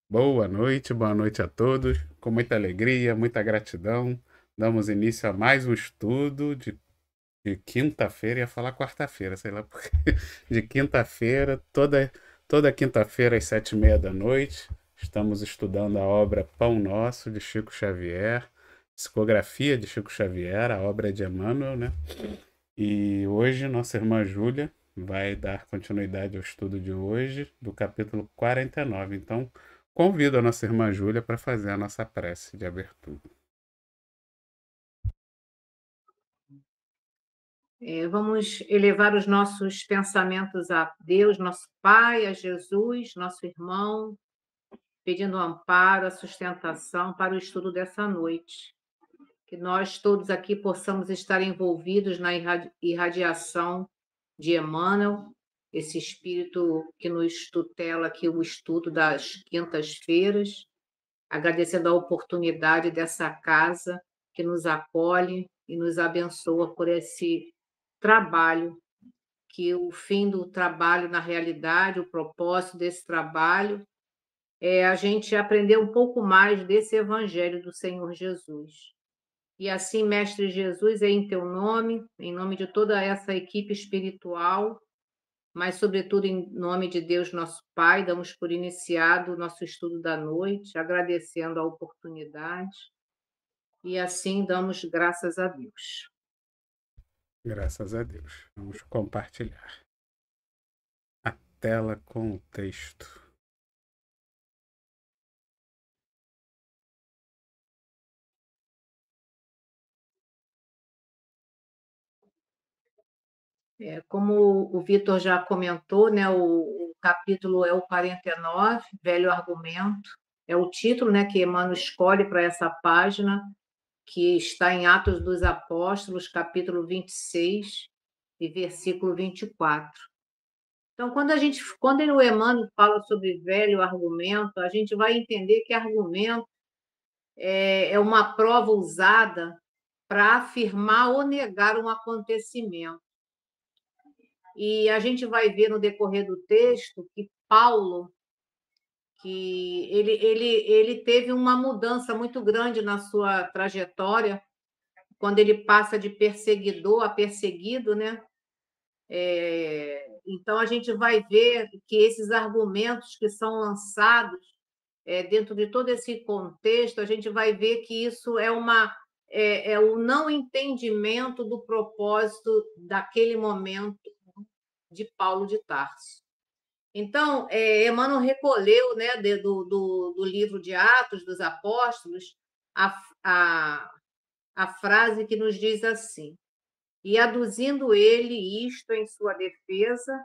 Boa noite a todos. Com muita alegria, muita gratidão, damos início a mais um estudo de quinta-feira, ia falar quarta-feira, sei lá por quê. De quinta-feira, toda quinta-feira às 7h30 da noite, estamos estudando a obra Pão Nosso, de Chico Xavier, psicografia de Chico Xavier, a obra de Emmanuel, né? E hoje nossa irmã Júlia vai dar continuidade ao estudo de hoje, do capítulo 49. Então, convido a nossa irmã Júlia para fazer a nossa prece de abertura. Vamos elevar os nossos pensamentos a Deus, nosso Pai, a Jesus, nosso irmão, pedindo amparo, a sustentação para o estudo dessa noite. Que nós todos aqui possamos estar envolvidos na irradiação de Emmanuel, esse espírito que nos tutela aqui o estudo das quintas-feiras, agradecendo a oportunidade dessa casa que nos acolhe e nos abençoa por esse trabalho, que o fim do trabalho, na realidade, o propósito desse trabalho é a gente aprender um pouco mais desse evangelho do Senhor Jesus. E assim, Mestre Jesus, é em teu nome, em nome de toda essa equipe espiritual, mas sobretudo em nome de Deus, nosso Pai, damos por iniciado o nosso estudo da noite, agradecendo a oportunidade, e assim damos graças a Deus. Graças a Deus. Vamos compartilhar a tela com o texto. Como o Vitor já comentou, né, o capítulo é o 49, Velho Argumento, é o título, né, que Emmanuel escolhe para essa página, que está em Atos dos Apóstolos, capítulo 26 e versículo 24. Então, quando o Emmanuel fala sobre velho argumento, a gente vai entender que argumento é uma prova usada para afirmar ou negar um acontecimento. E a gente vai ver no decorrer do texto que Paulo, que ele teve uma mudança muito grande na sua trajetória, quando ele passa de perseguidor a perseguido, né? Então, a gente vai ver que esses argumentos que são lançados dentro de todo esse contexto, a gente vai ver que isso é o não entendimento do propósito daquele momento de Paulo de Tarso. Então, Emmanuel recolheu, né, do livro de Atos dos Apóstolos a, a, a frase que nos diz assim: e aduzindo ele isto em sua defesa,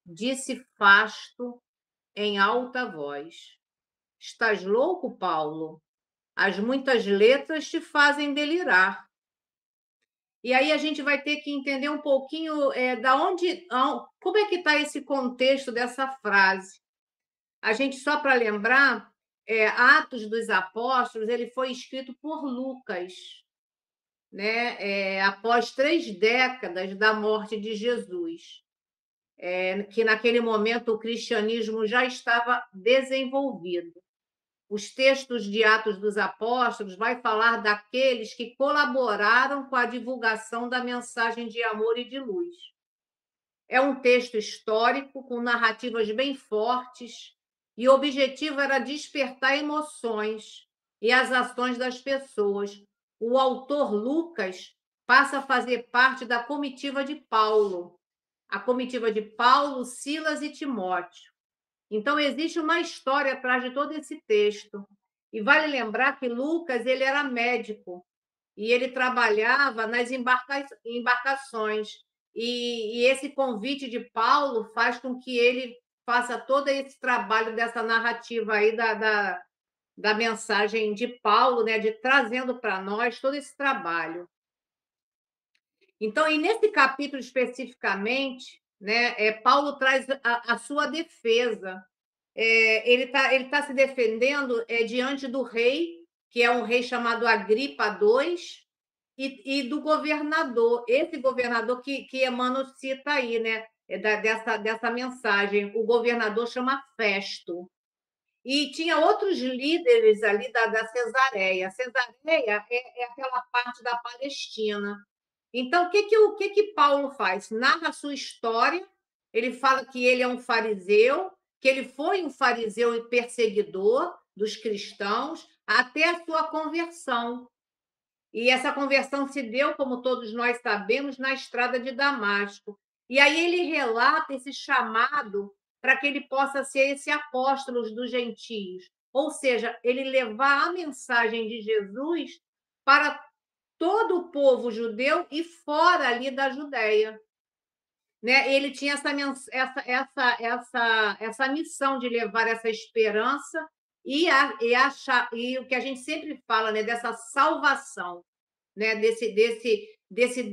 disse Fasto em alta voz: estás louco, Paulo? As muitas letras te fazem delirar. E aí a gente vai ter que entender um pouquinho como é que está esse contexto dessa frase. A gente, só para lembrar, Atos dos Apóstolos, ele foi escrito por Lucas, né? Após 3 décadas da morte de Jesus, que naquele momento o cristianismo já estava desenvolvido. Os textos de Atos dos Apóstolos vai falar daqueles que colaboraram com a divulgação da mensagem de amor e de luz. É um texto histórico com narrativas bem fortes e o objetivo era despertar emoções e as ações das pessoas. O autor Lucas passa a fazer parte da comitiva de Paulo, a comitiva de Paulo, Silas e Timóteo. Então, existe uma história atrás de todo esse texto. E vale lembrar que Lucas ele era médico e ele trabalhava nas embarcações. E esse convite de Paulo faz com que ele faça todo esse trabalho dessa narrativa aí da mensagem de Paulo, né, de trazendo para nós todo esse trabalho. Então, e nesse capítulo especificamente, né, Paulo traz a sua defesa. Ele tá se defendendo diante do rei, que é um rei chamado Agripa II, e do governador, esse governador que Emmanuel cita aí, né, dessa mensagem. O governador chama Festo. E tinha outros líderes ali da Cesareia. A Cesareia é aquela parte da Palestina. Então, o que Paulo faz? Narra a sua história, ele fala que ele é um fariseu, que ele foi um fariseu e perseguidor dos cristãos até a sua conversão. E essa conversão se deu, como todos nós sabemos, na estrada de Damasco. E aí ele relata esse chamado para que ele possa ser esse apóstolo dos gentios, ou seja, ele levar a mensagem de Jesus para todo o povo judeu e fora ali da Judéia. Né? Ele tinha essa missão de levar essa esperança e o que a gente sempre fala, né, dessa salvação, né, desse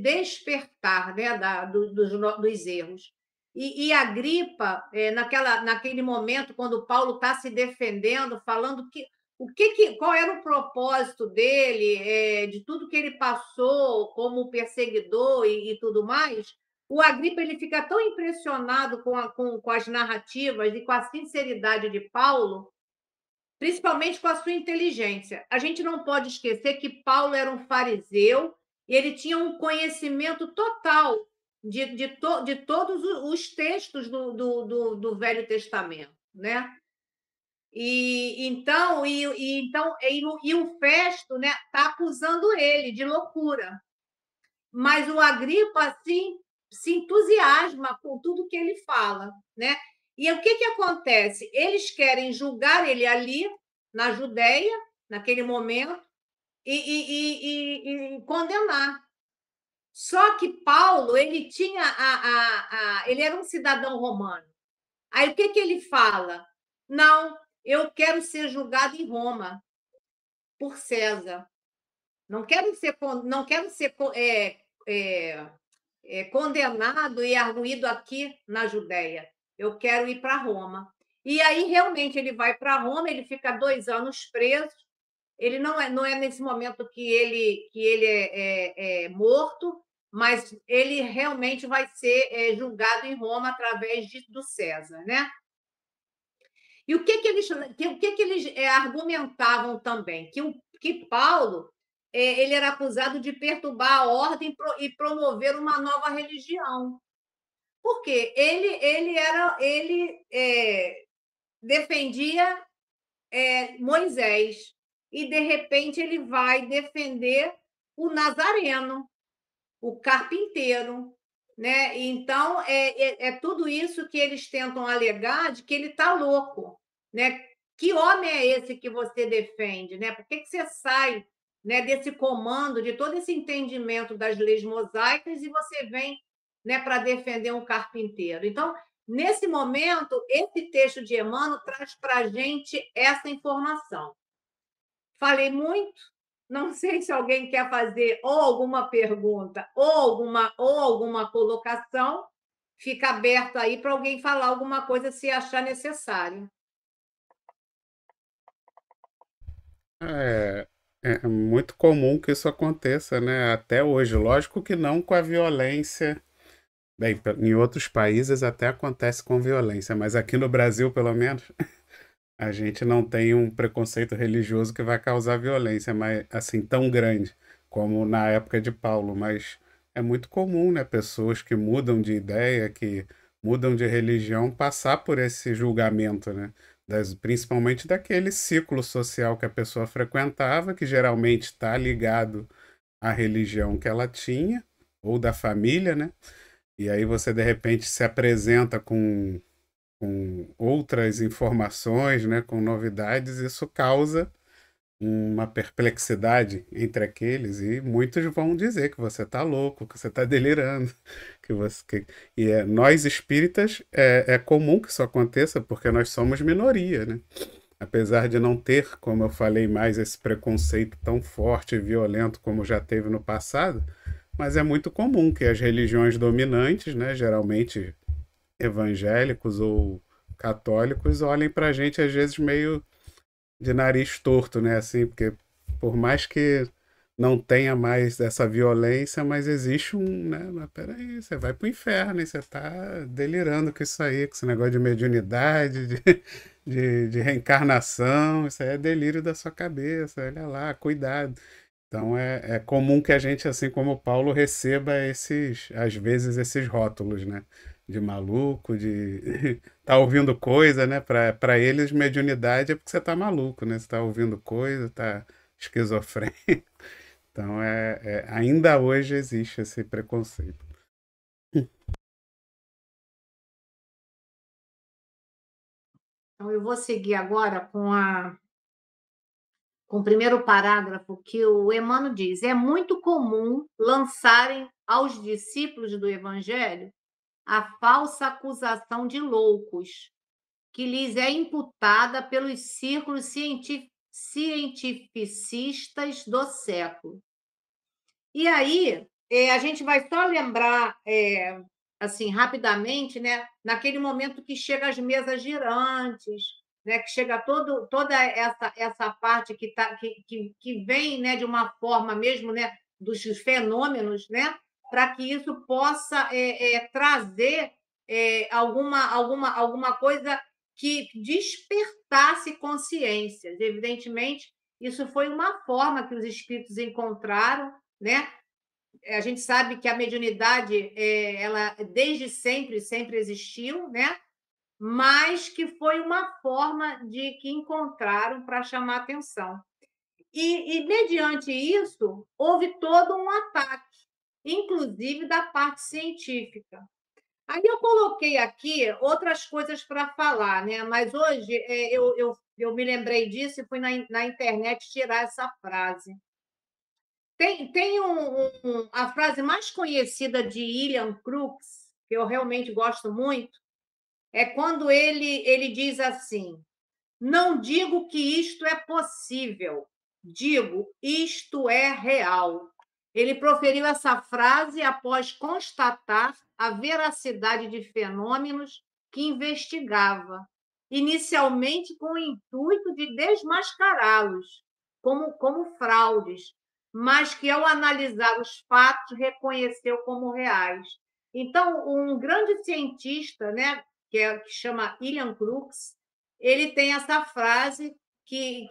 despertar, né, dos erros. E Agripa, naquele momento, quando Paulo está se defendendo, falando qual era o propósito dele, de tudo que ele passou como perseguidor e tudo mais, o Agripa ele fica tão impressionado com as narrativas e com a sinceridade de Paulo, principalmente com a sua inteligência. A gente não pode esquecer que Paulo era um fariseu e ele tinha um conhecimento total de todos os textos do Velho Testamento, né? Então o Festo, né, está acusando ele de loucura, mas o Agripa assim se entusiasma com tudo que ele fala, né? E o que acontece? Eles querem julgar ele ali na Judéia, naquele momento, e condenar. Só que Paulo, ele tinha ele era um cidadão romano. Aí o que ele fala? Não, eu quero ser julgado em Roma por César. Não quero ser condenado e arguído aqui na Judéia. Eu quero ir para Roma. E aí, realmente, ele vai para Roma, ele fica 2 anos preso. Ele não é nesse momento que ele é morto, mas ele realmente vai ser julgado em Roma através do César, né? E o que eles argumentavam também? Que Paulo ele era acusado de perturbar a ordem e promover uma nova religião. Por quê? Ele defendia Moisés e, de repente, ele vai defender o Nazareno, o carpinteiro. Né? Então, tudo isso que eles tentam alegar de que ele está louco. Né? Que homem é esse que você defende? Né? Por que você sai, né, desse comando, de todo esse entendimento das leis mosaicas e você vem, né, para defender um carpinteiro? Então, nesse momento, esse texto de Emmanuel traz para a gente essa informação. Falei muito? Não sei se alguém quer fazer ou alguma pergunta ou alguma colocação. Fica aberto aí para alguém falar alguma coisa se achar necessário. É muito comum que isso aconteça, né? Até hoje. Lógico que não com a violência. Bem, em outros países até acontece com violência, mas aqui no Brasil, pelo menos, a gente não tem um preconceito religioso que vai causar violência, mas assim tão grande como na época de Paulo. Mas é muito comum, né? Pessoas que mudam de ideia, que mudam de religião, passar por esse julgamento, né? Principalmente daquele ciclo social que a pessoa frequentava, que geralmente está ligado à religião que ela tinha, ou da família, né? E aí você de repente se apresenta com outras informações, né, com novidades, isso causa uma perplexidade entre aqueles e muitos vão dizer que você está louco, que você está delirando, nós espíritas é comum que isso aconteça porque nós somos minoria, né? Apesar de não ter, como eu falei, mais esse preconceito tão forte e violento como já teve no passado, mas é muito comum que as religiões dominantes, né, geralmente evangélicos ou católicos, olhem para a gente às vezes meio de nariz torto, né? Assim, porque por mais que não tenha mais essa violência, mas existe né? Mas peraí, você vai pro inferno e você tá delirando com isso aí, com esse negócio de mediunidade, de reencarnação, isso aí é delírio da sua cabeça, olha lá, cuidado. Então é comum que a gente, assim como o Paulo, receba às vezes, esses rótulos, né? De maluco, de tá ouvindo coisa, né? Para eles, mediunidade é porque você tá maluco, né? Você tá ouvindo coisa, tá esquizofrênico. Então ainda hoje existe esse preconceito. Então, eu vou seguir agora com o primeiro parágrafo que o Emmanuel diz: é muito comum lançarem aos discípulos do Evangelho a falsa acusação de loucos, que lhes é imputada pelos círculos cientificistas do século. E aí, a gente vai só lembrar, assim, rapidamente, né, naquele momento que chega as mesas girantes, né, que chega toda essa parte que vem, né, de uma forma mesmo, né, dos fenômenos, né, para que isso possa trazer alguma coisa que despertasse consciências. Evidentemente, isso foi uma forma que os espíritos encontraram, né? A gente sabe que a mediunidade, ela desde sempre existiu, né? Mas que foi uma forma de que encontraram para chamar atenção. E, mediante isso, houve todo um ataque, inclusive da parte científica. Aí eu coloquei aqui outras coisas para falar, né? Mas hoje eu me lembrei disso e fui na internet tirar essa frase. Tem a frase mais conhecida de William Crookes, que eu realmente gosto muito, é quando ele diz assim: não digo que isto é possível, digo isto é real. Ele proferiu essa frase após constatar a veracidade de fenômenos que investigava, inicialmente com o intuito de desmascará-los como fraudes, mas que, ao analisar os fatos, reconheceu como reais. Então, um grande cientista, né, que chama William Crookes, ele tem essa frase que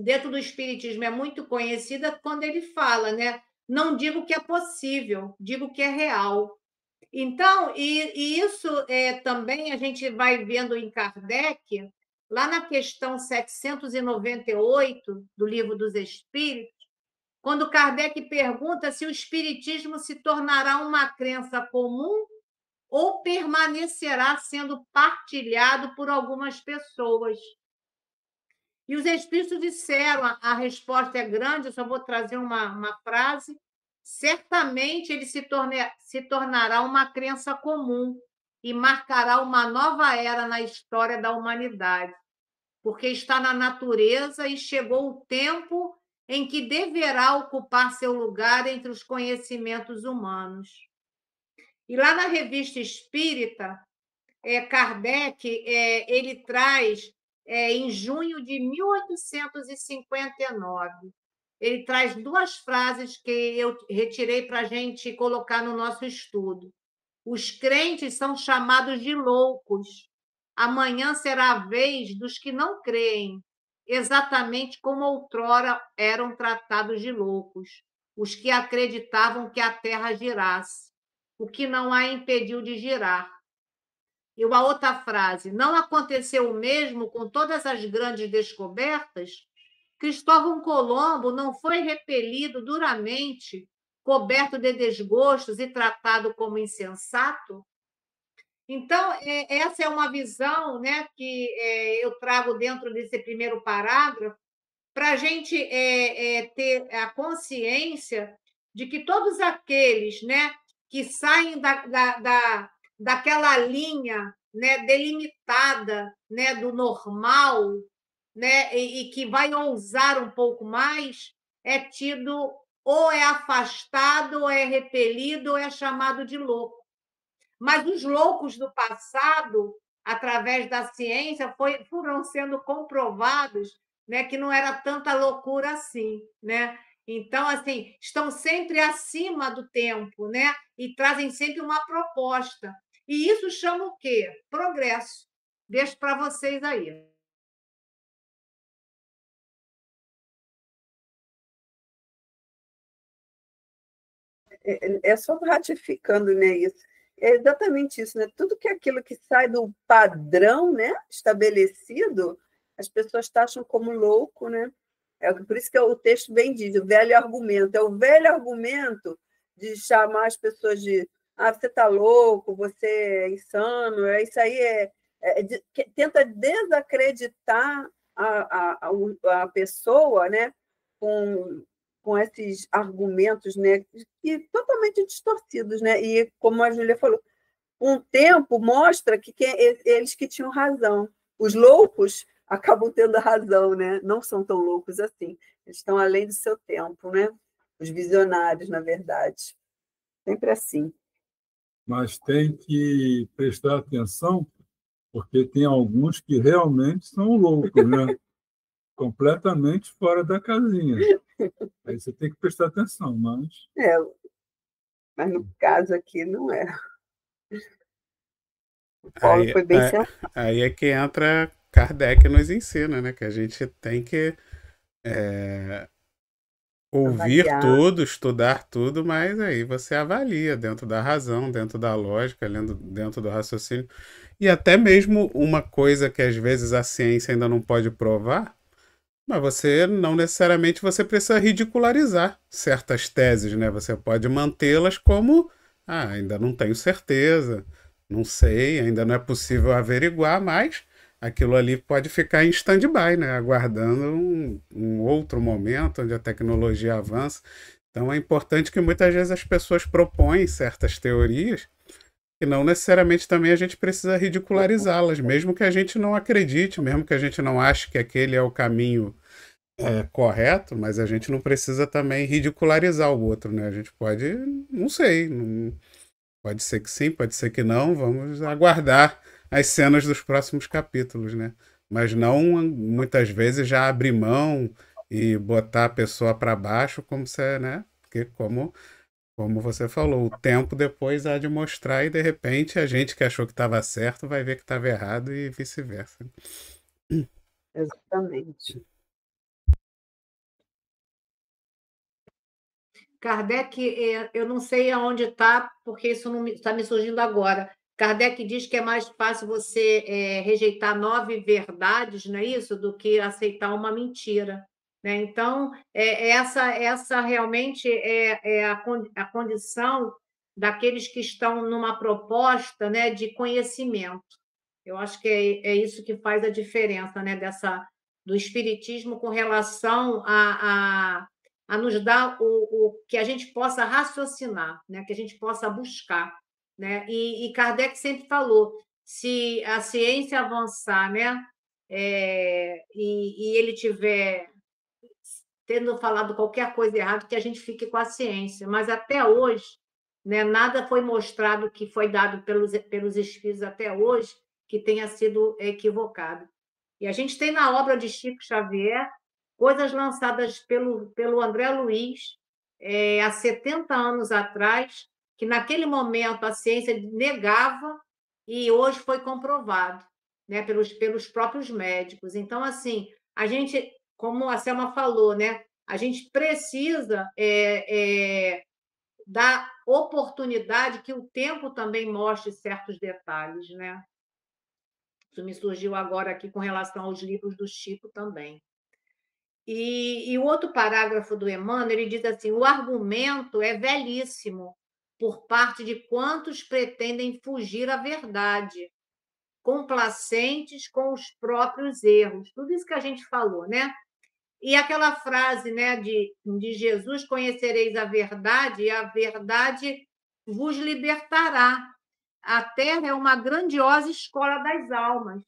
dentro do Espiritismo é muito conhecida quando ele fala, né? Não digo que é possível, digo que é real. Então, e isso também a gente vai vendo em Kardec, lá na questão 798 do Livro dos Espíritos, quando Kardec pergunta se o Espiritismo se tornará uma crença comum ou permanecerá sendo partilhado por algumas pessoas. E os espíritos disseram, a resposta é grande, eu só vou trazer uma frase, certamente ele se tornará uma crença comum e marcará uma nova era na história da humanidade, porque está na natureza e chegou o tempo em que deverá ocupar seu lugar entre os conhecimentos humanos. E lá na Revista Espírita, Kardec ele traz, em junho de 1859, ele traz duas frases que eu retirei para a gente colocar no nosso estudo. Os crentes são chamados de loucos. Amanhã será a vez dos que não creem, exatamente como outrora eram tratados de loucos, os que acreditavam que a terra girasse, o que não a impediu de girar. E uma outra frase: não aconteceu o mesmo com todas as grandes descobertas? Cristóvão Colombo não foi repelido duramente, coberto de desgostos e tratado como insensato? Então, essa é uma visão, né, que eu trago dentro desse primeiro parágrafo, para a gente ter a consciência de que todos aqueles, né, que saem daquela linha, né, delimitada, né, do normal, né, e que vai ousar um pouco mais, é tido ou é afastado, ou é repelido, ou é chamado de louco. Mas os loucos do passado, através da ciência, foram sendo comprovados, né, que não era tanta loucura assim, né? Então, assim, estão sempre acima do tempo, né? E trazem sempre uma proposta. E isso chama o quê? Progresso. Deixo para vocês aí. É só ratificando, né, isso. É exatamente isso, né? Tudo que é aquilo que sai do padrão, né, estabelecido, as pessoas taxam como louco, né? Por isso que o texto bem diz, o velho argumento. É o velho argumento de chamar as pessoas de você está louco, você é insano, isso aí tenta desacreditar a pessoa, né, com esses argumentos, né, que totalmente distorcidos, né? E como a Júlia falou, um tempo mostra que eles que tinham razão. Os loucos acabam tendo razão, né? Não são tão loucos assim. Eles estão além do seu tempo, né? Os visionários, na verdade. Sempre assim. Mas tem que prestar atenção, porque tem alguns que realmente são loucos, né? Completamente fora da casinha. Aí você tem que prestar atenção, Mas no caso aqui não é. O Paulo Aí, foi bem certo. aí é que entra Kardec nos ensina, né? Que a gente tem que ouvir Avaliar. tudo, estudar tudo, mas aí você avalia dentro da razão, dentro da lógica, dentro do raciocínio. E até mesmo uma coisa que às vezes a ciência ainda não pode provar, mas você não necessariamente você precisa ridicularizar certas teses, né? Você pode mantê-las como, ainda não tenho certeza, não sei, ainda não é possível averiguar, mas aquilo ali pode ficar em stand-by, né? Aguardando um outro momento onde a tecnologia avança. Então é importante que muitas vezes as pessoas propõem certas teorias e não necessariamente também a gente precisa ridicularizá-las, mesmo que a gente não acredite, mesmo que a gente não ache que aquele é o caminho correto, mas a gente não precisa também ridicularizar o outro, né? A gente pode, não sei, pode ser que sim, pode ser que não, vamos aguardar as cenas dos próximos capítulos, né? Mas não muitas vezes já abrir mão e botar a pessoa para baixo como você, né? Porque como você falou, o tempo depois há de mostrar e de repente a gente que achou que estava certo vai ver que estava errado e vice-versa. Exatamente. Kardec, eu não sei aonde está, porque isso não está me surgindo agora. Kardec diz que é mais fácil você rejeitar 9 verdades, não é isso, do que aceitar uma mentira. Né? Então, essa realmente é a condição daqueles que estão numa proposta, né, de conhecimento. Eu acho que é isso que faz a diferença, né, do espiritismo com relação a nos dar o que a gente possa raciocinar, né, que a gente possa buscar, né? E Kardec sempre falou, se a ciência avançar, né, e ele tiver tendo falado qualquer coisa errada, que a gente fique com a ciência. Mas até hoje, né, nada foi mostrado que foi dado pelos espíritos até hoje que tenha sido equivocado. E a gente tem na obra de Chico Xavier coisas lançadas pelo André Luiz há 70 anos atrás, que naquele momento a ciência negava e hoje foi comprovado, né, pelos próprios médicos. Então, assim, a gente, como a Selma falou, né, a gente precisa dar oportunidade que o tempo também mostre certos detalhes, né? Isso me surgiu agora aqui com relação aos livros do Chico também. E o outro parágrafo do Emmanuel, ele diz assim: o argumento é velhíssimo por parte de quantos pretendem fugir à verdade, complacentes com os próprios erros. Tudo isso que a gente falou, né? E aquela frase, né, de Jesus: conhecereis a verdade e a verdade vos libertará. A Terra é uma grandiosa escola das almas.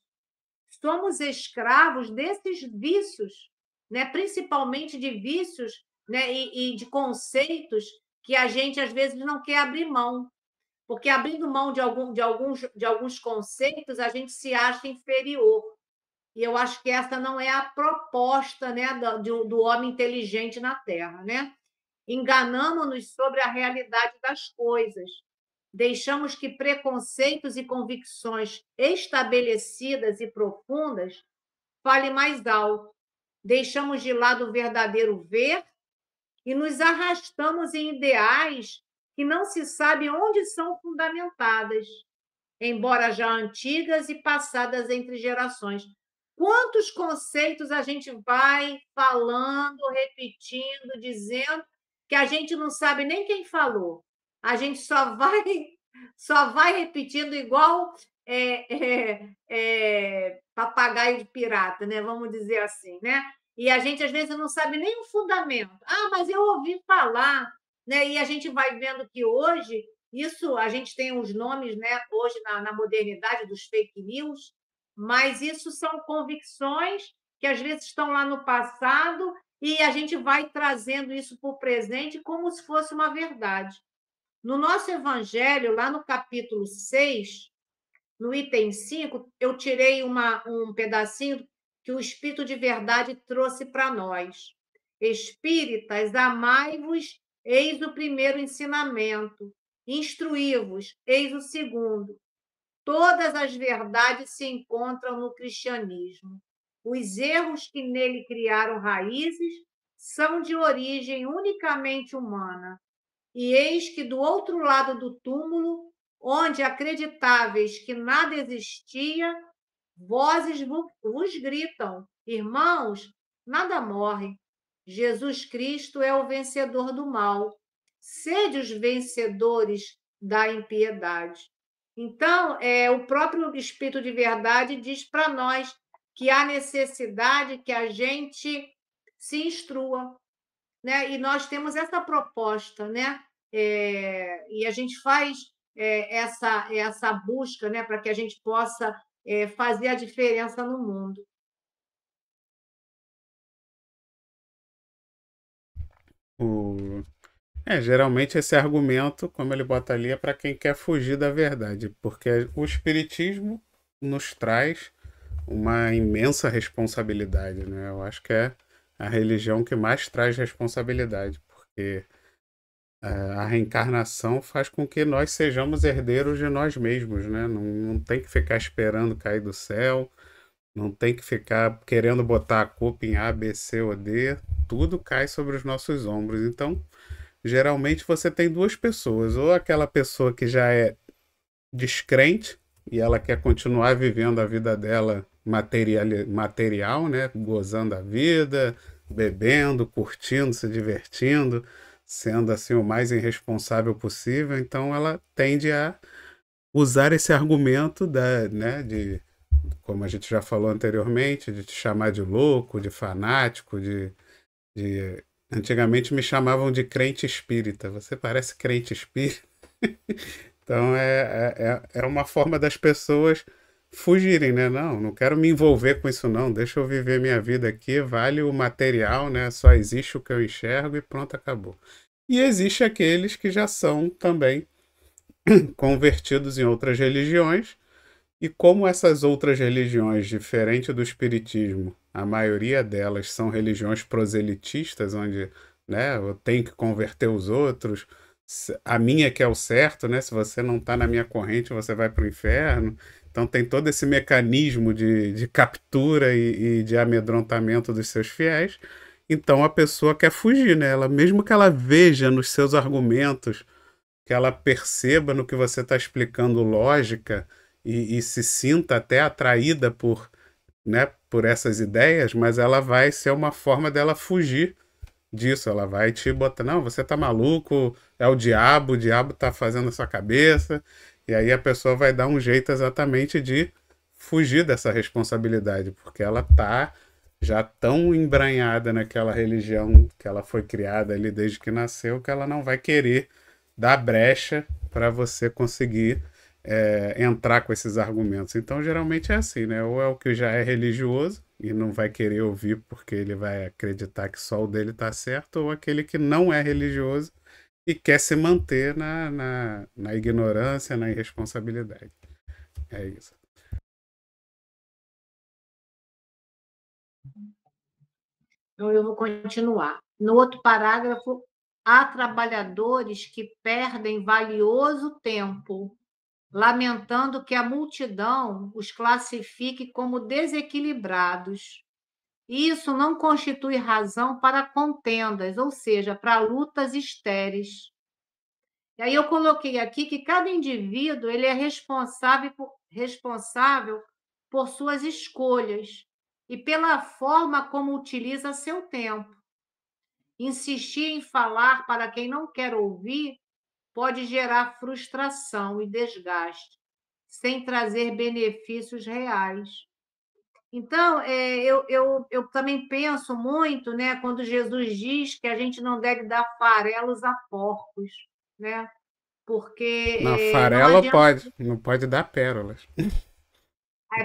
Somos escravos desses vícios, né? Principalmente de vícios, né? E de conceitos que a gente às vezes não quer abrir mão, porque abrindo mão de alguns conceitos a gente se acha inferior. E eu acho que essa não é a proposta, né, do homem inteligente na Terra, né? Enganamos-nos sobre a realidade das coisas, deixamos que preconceitos e convicções estabelecidas e profundas falem mais alto. Deixamos de lado o verdadeiro ver e nos arrastamos em ideais que não se sabe onde são fundamentadas, embora já antigas e passadas entre gerações. Quantos conceitos a gente vai falando, repetindo, dizendo, que a gente não sabe nem quem falou. A gente só vai repetindo igual papagaio de pirata, né? Vamos dizer assim, né? E a gente, às vezes, não sabe nem o fundamento. Ah, mas eu ouvi falar, né? E a gente vai vendo que hoje, isso, a gente tem os nomes, né? Hoje, na modernidade, dos fake news, mas isso são convicções que, às vezes, estão lá no passado e a gente vai trazendo isso para o presente como se fosse uma verdade. No nosso evangelho, lá no capítulo 6, no item 5, eu tirei um pedacinho que o Espírito de Verdade trouxe para nós. Espíritas, amai-vos, eis o primeiro ensinamento. Instruí-vos, eis o segundo. Todas as verdades se encontram no cristianismo. Os erros que nele criaram raízes são de origem unicamente humana. E eis que do outro lado do túmulo, onde acreditáveis que nada existia, vozes vos gritam: irmãos, nada morre. Jesus Cristo é o vencedor do mal. Sede os vencedores da impiedade. Então, o próprio Espírito de Verdade diz para nós que há necessidade que a gente se instrua, né? E nós temos essa proposta, né? E a gente faz essa busca, né? Para que a gente possa fazer a diferença no mundo. Geralmente esse argumento, como ele bota ali, é para quem quer fugir da verdade, porque o espiritismo nos traz uma imensa responsabilidade, né? Eu acho que é a religião que mais traz responsabilidade, porque a reencarnação faz com que nós sejamos herdeiros de nós mesmos, né? Não tem que ficar esperando cair do céu, não tem que ficar querendo botar a culpa em A, B, C ou D, tudo cai sobre os nossos ombros. Então, geralmente você tem duas pessoas, ou aquela pessoa que já é descrente e ela quer continuar vivendo a vida dela material, né? Gozando a vida, bebendo, curtindo, se divertindo, sendo assim o mais irresponsável possível. Então ela tende a usar esse argumento né, como a gente já falou anteriormente, de te chamar de louco, de fanático, de... Antigamente me chamavam de crente espírita. Você parece crente espírita. Então é uma forma das pessoas fugirem, né? Não quero me envolver com isso não, deixa eu viver minha vida aqui, vale o material, né? Só existe o que eu enxergo e pronto, acabou. E existe aqueles que já são também convertidos em outras religiões, e como essas outras religiões, diferente do espiritismo, a maioria delas são religiões proselitistas, onde, né, eu tenho que converter os outros, a minha que é o certo, né? Se você não está na minha corrente, você vai para o inferno. Então tem todo esse mecanismo de captura e de amedrontamento dos seus fiéis. Então a pessoa quer fugir, né? Mesmo que ela veja nos seus argumentos, que ela perceba no que você está explicando lógica e se sinta até atraída né, por essas ideias, mas ela vai ser uma forma dela fugir disso. Ela vai te botar, não, você tá maluco, é o diabo tá fazendo a sua cabeça, e aí a pessoa vai dar um jeito exatamente de fugir dessa responsabilidade, porque ela tá já tão embranhada naquela religião que ela foi criada ali desde que nasceu, que ela não vai querer dar brecha para você conseguir entrar com esses argumentos. Então, geralmente é assim, né? Ou é o que já é religioso e não vai querer ouvir porque ele vai acreditar que só o dele está certo, ou aquele que não é religioso e quer se manter na ignorância, na irresponsabilidade. É isso. Então, eu vou continuar. No outro parágrafo, há trabalhadores que perdem valioso tempo, lamentando que a multidão os classifique como desequilibrados. Isso não constitui razão para contendas, ou seja, para lutas estéreis. E aí eu coloquei aqui que cada indivíduo ele é responsável por suas escolhas e pela forma como utiliza seu tempo. Insistir em falar para quem não quer ouvir pode gerar frustração e desgaste, sem trazer benefícios reais. Então, eu também penso muito, né, quando Jesus diz que a gente não deve dar farelos a porcos, né? Na Porque não farela adianta pode, não pode dar pérolas.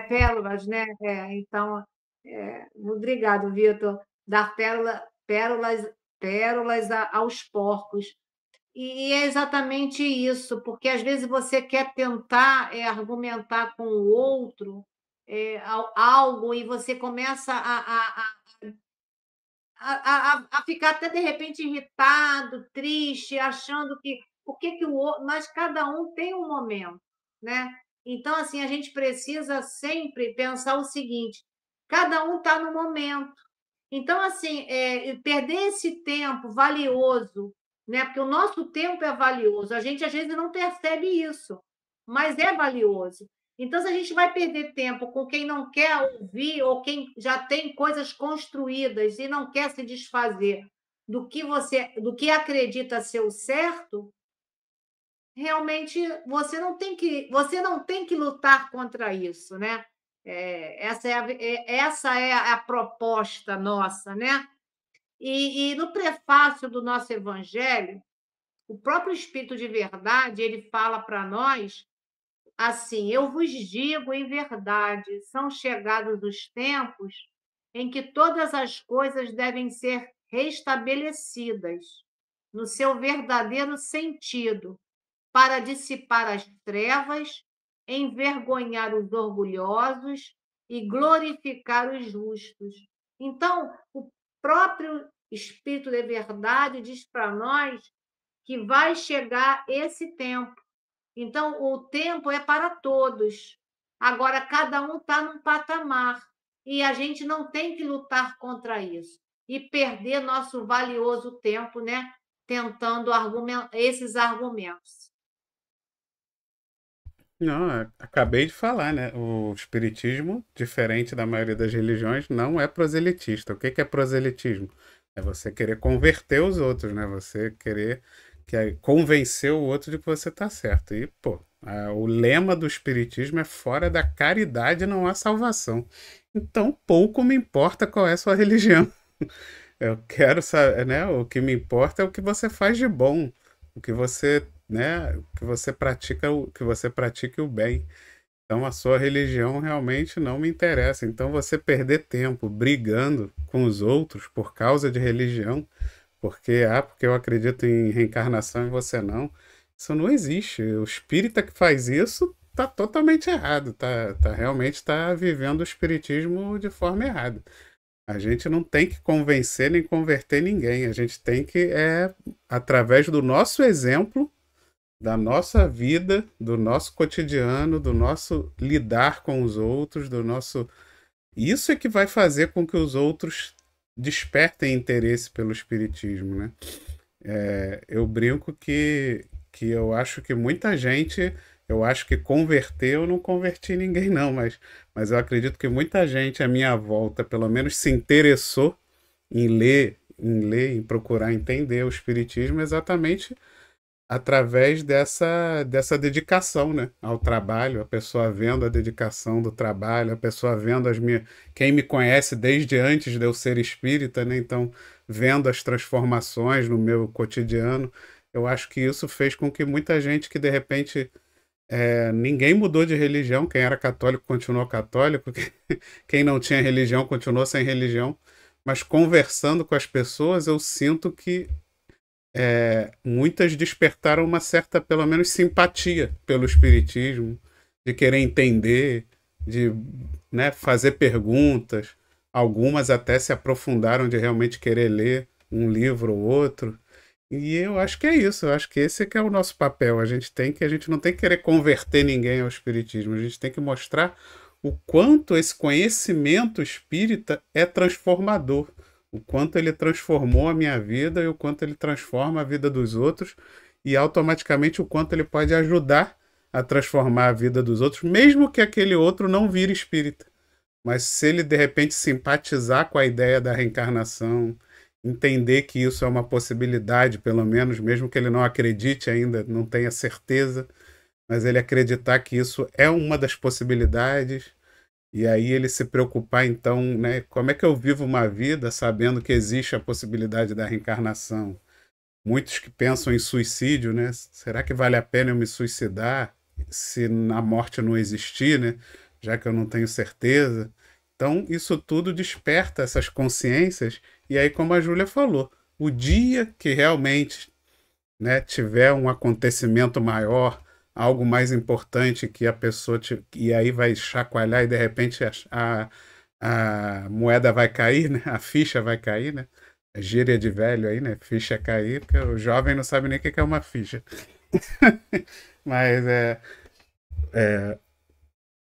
pérolas, né? Então, obrigado, Vitor. Dar pérolas aos porcos. E é exatamente isso, porque às vezes você quer tentar argumentar com o outro algo e você começa a ficar até de repente irritado, triste, achando que por que que o outro, mas cada um tem um momento, né? Então, assim, a gente precisa sempre pensar o seguinte: cada um está no momento. Então, assim, perder esse tempo valioso, né? Porque o nosso tempo é valioso, a gente às vezes não percebe isso, mas é valioso. Então, se a gente vai perder tempo com quem não quer ouvir ou quem já tem coisas construídas e não quer se desfazer do que acredita ser o certo, realmente você não tem que lutar contra isso, né? Essa é a proposta nossa, né? E no prefácio do nosso Evangelho, o próprio Espírito de Verdade ele fala para nós assim: eu vos digo em verdade, são chegados os tempos em que todas as coisas devem ser restabelecidas no seu verdadeiro sentido, para dissipar as trevas, envergonhar os orgulhosos e glorificar os justos. Então, o próprio Espírito de Verdade diz para nós que vai chegar esse tempo. Então, o tempo é para todos. Agora, cada um está num patamar. E a gente não tem que lutar contra isso. E perder nosso valioso tempo, né? Tentando esses argumentos. Não, acabei de falar, né? O espiritismo, diferente da maioria das religiões, não é proselitista. O que que é proselitismo? É você querer converter os outros, né? Você querer convencer o outro de que você está certo. E, pô, o lema do espiritismo é: fora da caridade não há salvação. Então, pouco me importa qual é a sua religião. Eu quero saber, né? O que me importa é o que você faz de bom, o que você, né? O que você pratica, o que você pratique o bem. Então, a sua religião realmente não me interessa. Então, você perder tempo brigando com os outros por causa de religião, porque eu acredito em reencarnação e você não, isso não existe. O espírita que faz isso tá totalmente errado, realmente tá vivendo o espiritismo de forma errada. A gente não tem que convencer nem converter ninguém. A gente tem que, através do nosso exemplo, da nossa vida, do nosso cotidiano, do nosso lidar com os outros, do nosso. Isso é que vai fazer com que os outros despertem interesse pelo espiritismo, né? Eu brinco que eu acho que muita gente. Eu acho que converter, eu não converti ninguém, não, mas eu acredito que muita gente à minha volta, pelo menos, se interessou em procurar entender o espiritismo exatamente através dessa dedicação, né, ao trabalho, a pessoa vendo a dedicação do trabalho, a pessoa vendo quem me conhece desde antes de eu ser espírita, né, então vendo as transformações no meu cotidiano. Eu acho que isso fez com que muita gente que de repente ninguém mudou de religião, quem era católico continuou católico, quem não tinha religião continuou sem religião, mas conversando com as pessoas eu sinto que muitas despertaram uma certa, pelo menos, simpatia pelo espiritismo, de querer entender, de, né, fazer perguntas, algumas até se aprofundaram de realmente querer ler um livro ou outro. E eu acho que é isso, eu acho que esse é que é o nosso papel. A gente não tem que querer converter ninguém ao espiritismo, a gente tem que mostrar o quanto esse conhecimento espírita é transformador, o quanto ele transformou a minha vida e o quanto ele transforma a vida dos outros e automaticamente o quanto ele pode ajudar a transformar a vida dos outros, mesmo que aquele outro não vire espírita. Mas se ele de repente simpatizar com a ideia da reencarnação, entender que isso é uma possibilidade, pelo menos, mesmo que ele não acredite ainda, não tenha certeza, mas ele acreditar que isso é uma das possibilidades, e aí ele se preocupar, então, né, como é que eu vivo uma vida sabendo que existe a possibilidade da reencarnação? Muitos que pensam em suicídio, né? Será que vale a pena eu me suicidar se a morte não existir, né? Já que eu não tenho certeza. Então, isso tudo desperta essas consciências. E aí, como a Júlia falou, o dia que realmente, né, tiver um acontecimento maior, algo mais importante que a pessoa. E aí vai chacoalhar e de repente a moeda vai cair, né? A ficha vai cair, né? Gíria de velho aí, né? Ficha cair, porque o jovem não sabe nem o que é uma ficha. Mas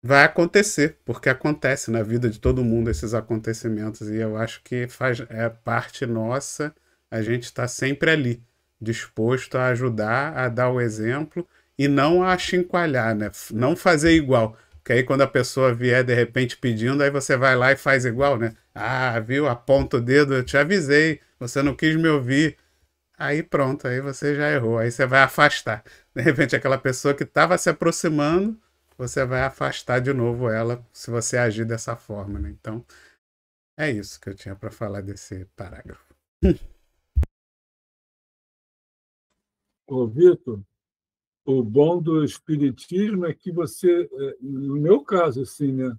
vai acontecer, porque acontece na vida de todo mundo esses acontecimentos. E eu acho que é parte nossa a gente estar sempre ali, disposto a ajudar, a dar o exemplo e não a achincalhar, né? Não fazer igual. Porque aí quando a pessoa vier de repente pedindo, aí você vai lá e faz igual, né? Ah, viu? Aponta o dedo, eu te avisei, você não quis me ouvir. Aí pronto, aí você já errou, aí você vai afastar. De repente aquela pessoa que estava se aproximando, você vai afastar de novo ela se você agir dessa forma, né? Então, é isso que eu tinha para falar desse parágrafo. Ô, Vitor, o bom do espiritismo é que você, no meu caso, assim, né?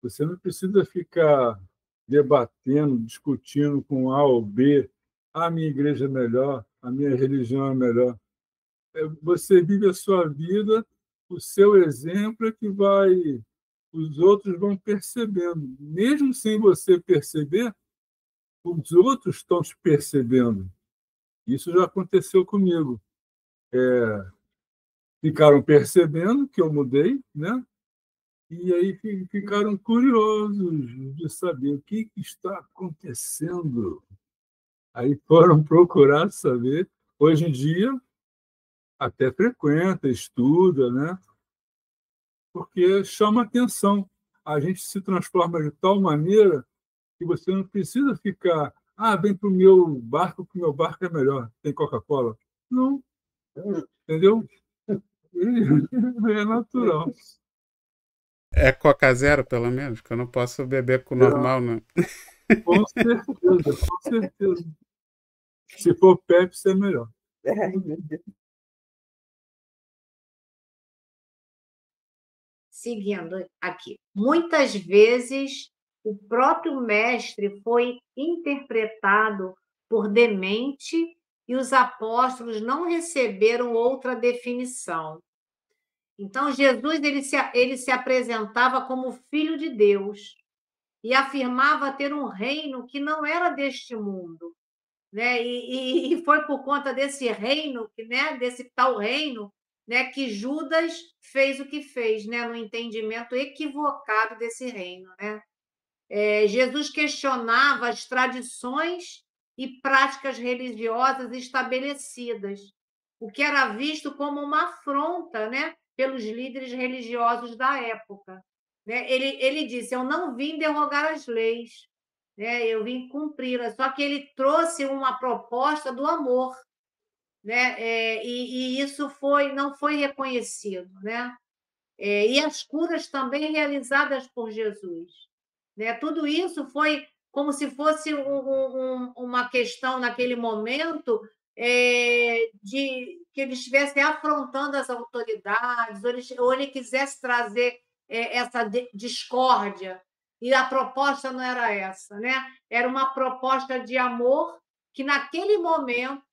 Você não precisa ficar debatendo, discutindo com A ou B. A minha igreja é melhor, a minha religião é melhor. Você vive a sua vida, o seu exemplo é que vai, os outros vão percebendo. Mesmo sem você perceber, os outros estão te percebendo. Isso já aconteceu comigo. Ficaram percebendo que eu mudei, né? E aí ficaram curiosos de saber o que está acontecendo. Aí foram procurar saber. Hoje em dia, até frequenta, estuda, né? Porque chama atenção. A gente se transforma de tal maneira que você não precisa ficar, vem para o meu barco, que o meu barco é melhor, tem Coca-Cola. Não, entendeu? É natural. É Coca Zero, pelo menos, que eu não posso beber com normal, não. Com certeza, com certeza. Se for Pepsi, é melhor. Ai, meu Deus. Seguindo aqui. Muitas vezes o próprio mestre foi interpretado por demente e os apóstolos não receberam outra definição. Então, Jesus ele se apresentava como filho de Deus e afirmava ter um reino que não era deste mundo, né? E foi por conta desse reino, né? Desse tal reino, né? Que Judas fez o que fez, né? No entendimento equivocado desse reino, né? Jesus questionava as tradições e práticas religiosas estabelecidas, o que era visto como uma afronta, né? Pelos líderes religiosos da época, né? Ele disse: eu não vim derrogar as leis, né? Eu vim cumpri-las. Só que ele trouxe uma proposta do amor, né? E isso não foi reconhecido, né? E as curas também realizadas por Jesus, né? Tudo isso foi como se fosse uma questão naquele momento, de que ele estivesse afrontando as autoridades, ou ele quisesse trazer essa discórdia. E a proposta não era essa, né? Era uma proposta de amor que, naquele momento,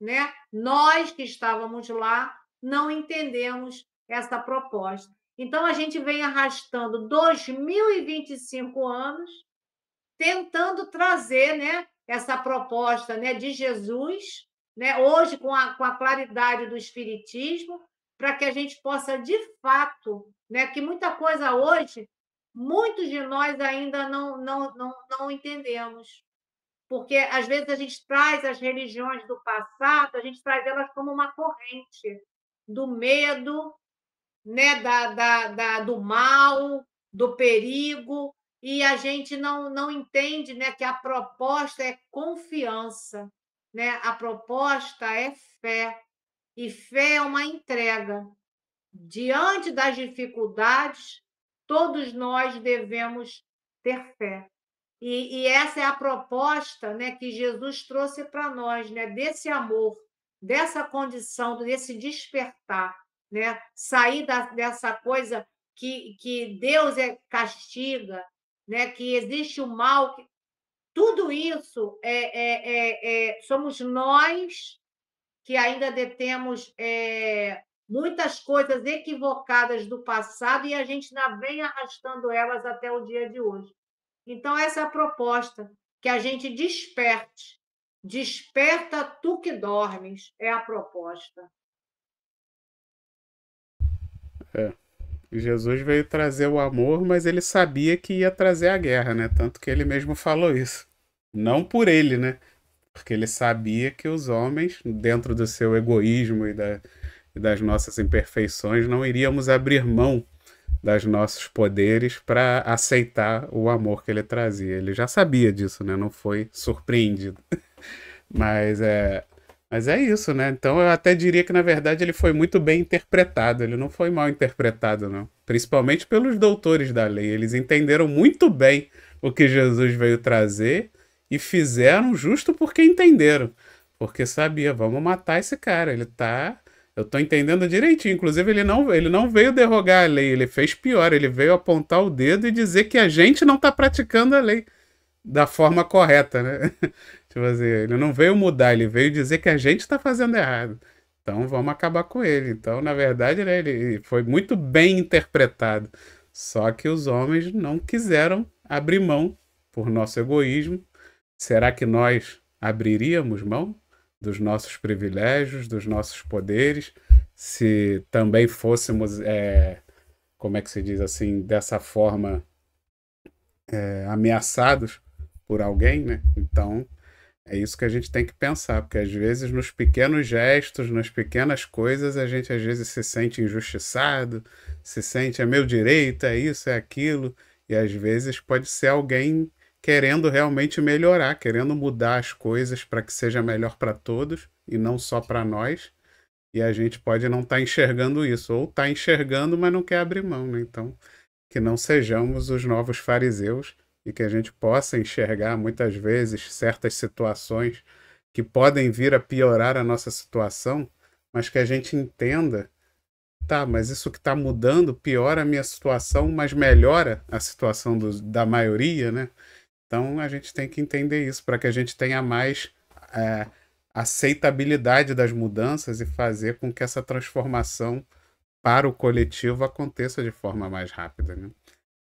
né, nós que estávamos lá não entendemos essa proposta. Então, a gente vem arrastando 2025 anos tentando trazer, né, essa proposta, né, de Jesus, né, hoje com a claridade do Espiritismo, para que a gente possa, de fato, né, que muita coisa hoje, muitos de nós ainda não entendemos. Porque, às vezes, a gente traz as religiões do passado, a gente traz elas como uma corrente do medo, né, do mal, do perigo, e a gente não entende, né, que a proposta é confiança, né? A proposta é fé, e fé é uma entrega. Diante das dificuldades, todos nós devemos ter fé. E essa é a proposta, né, que Jesus trouxe para nós, né, desse amor, dessa condição, desse despertar, né, sair dessa coisa que Deus castiga, né, que existe o mal. Tudo isso somos nós que ainda detemos muitas coisas equivocadas do passado e a gente ainda vem arrastando elas até o dia de hoje. Então, essa é a proposta, que a gente desperte. Desperta tu que dormes, é a proposta. Jesus veio trazer o amor, mas ele sabia que ia trazer a guerra, né? Tanto que ele mesmo falou isso. Não por ele, né? Porque ele sabia que os homens, dentro do seu egoísmo e das nossas imperfeições, não iríamos abrir mão dos nossos poderes para aceitar o amor que ele trazia. Ele já sabia disso, né? Não foi surpreendido. Mas é isso, né? Então eu até diria que, na verdade, ele foi muito bem interpretado. Ele não foi mal interpretado, não. Principalmente pelos doutores da lei. Eles entenderam muito bem o que Jesus veio trazer e fizeram justo porque entenderam. Porque sabia, vamos matar esse cara. Ele tá... Eu tô entendendo direitinho. Inclusive, ele não veio derrogar a lei. Ele fez pior. Ele veio apontar o dedo e dizer que a gente não tá praticando a lei da forma correta, né? Tipo assim, ele não veio mudar, ele veio dizer que a gente está fazendo errado. Então vamos acabar com ele. Então, na verdade, né, ele foi muito bem interpretado. Só que os homens não quiseram abrir mão por nosso egoísmo. Será que nós abriríamos mão dos nossos privilégios, dos nossos poderes, se também fôssemos, como é que se diz assim, dessa forma, ameaçados por alguém, né? Então, é isso que a gente tem que pensar, porque às vezes nos pequenos gestos, nas pequenas coisas, a gente às vezes se sente injustiçado, se sente é meu direito, é isso, é aquilo, e às vezes pode ser alguém querendo realmente melhorar, querendo mudar as coisas para que seja melhor para todos e não só para nós, e a gente pode não estar enxergando isso, ou está enxergando, mas não quer abrir mão, né? Então, que não sejamos os novos fariseus e que a gente possa enxergar muitas vezes certas situações que podem vir a piorar a nossa situação, mas que a gente entenda, tá, mas isso que está mudando piora a minha situação, mas melhora a situação da maioria, né? Então a gente tem que entender isso para que a gente tenha mais aceitabilidade das mudanças e fazer com que essa transformação para o coletivo aconteça de forma mais rápida, né?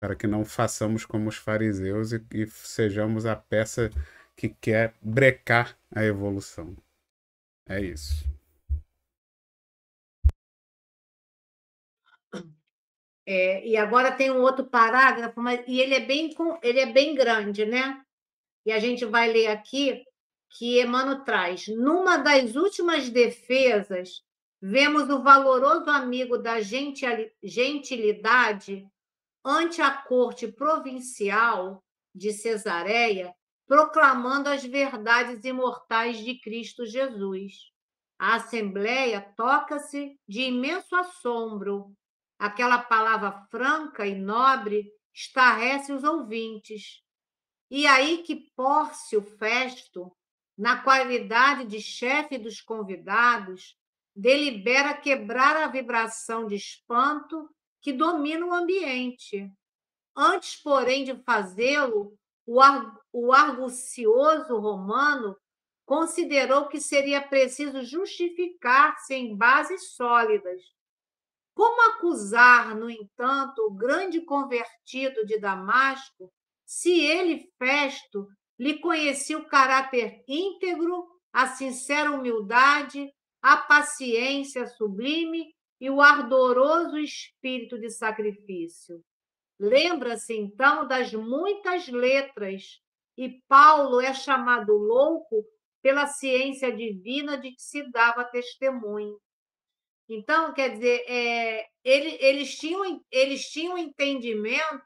Para que não façamos como os fariseus e sejamos a peça que quer brecar a evolução. É isso. E agora tem um outro parágrafo, e ele é bem grande, né? E a gente vai ler aqui que Emmanuel traz. Numa das últimas defesas, vemos o valoroso amigo da gentilidade ante a corte provincial de Cesareia, proclamando as verdades imortais de Cristo Jesus. A assembleia toca-se de imenso assombro. Aquela palavra franca e nobre estarrece os ouvintes. E aí que Pórcio Festo, na qualidade de chefe dos convidados, delibera quebrar a vibração de espanto que domina o ambiente. Antes, porém, de fazê-lo, o argucioso romano considerou que seria preciso justificar-se em bases sólidas. Como acusar, no entanto, o grande convertido de Damasco, se ele, Festo, lhe conhecia o caráter íntegro a sincera humildade, a paciência sublime e o ardoroso espírito de sacrifício. Lembra-se, então, das muitas letras, e Paulo é chamado louco pela ciência divina de que se dava testemunho. Então, quer dizer, eles tinham entendimento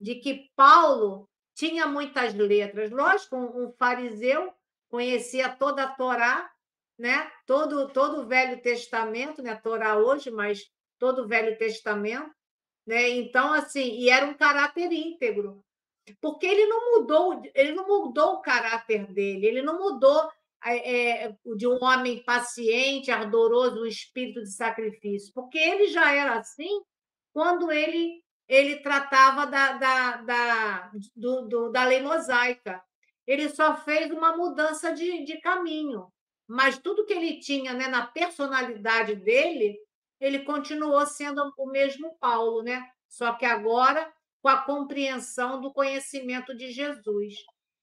de que Paulo tinha muitas letras. Lógico, um fariseu conhecia toda a Torá, né? todo o Velho Testamento, né? A Torá hoje, mas todo o Velho Testamento. Né? Então, assim, e era um caráter íntegro, porque ele não mudou o caráter dele, ele não mudou de um homem paciente, ardoroso, o espírito de sacrifício, porque ele já era assim quando ele tratava da lei mosaica. Ele só fez uma mudança de caminho, mas tudo que ele tinha, né, na personalidade dele, ele continuou sendo o mesmo Paulo, né? Só que agora com a compreensão do conhecimento de Jesus.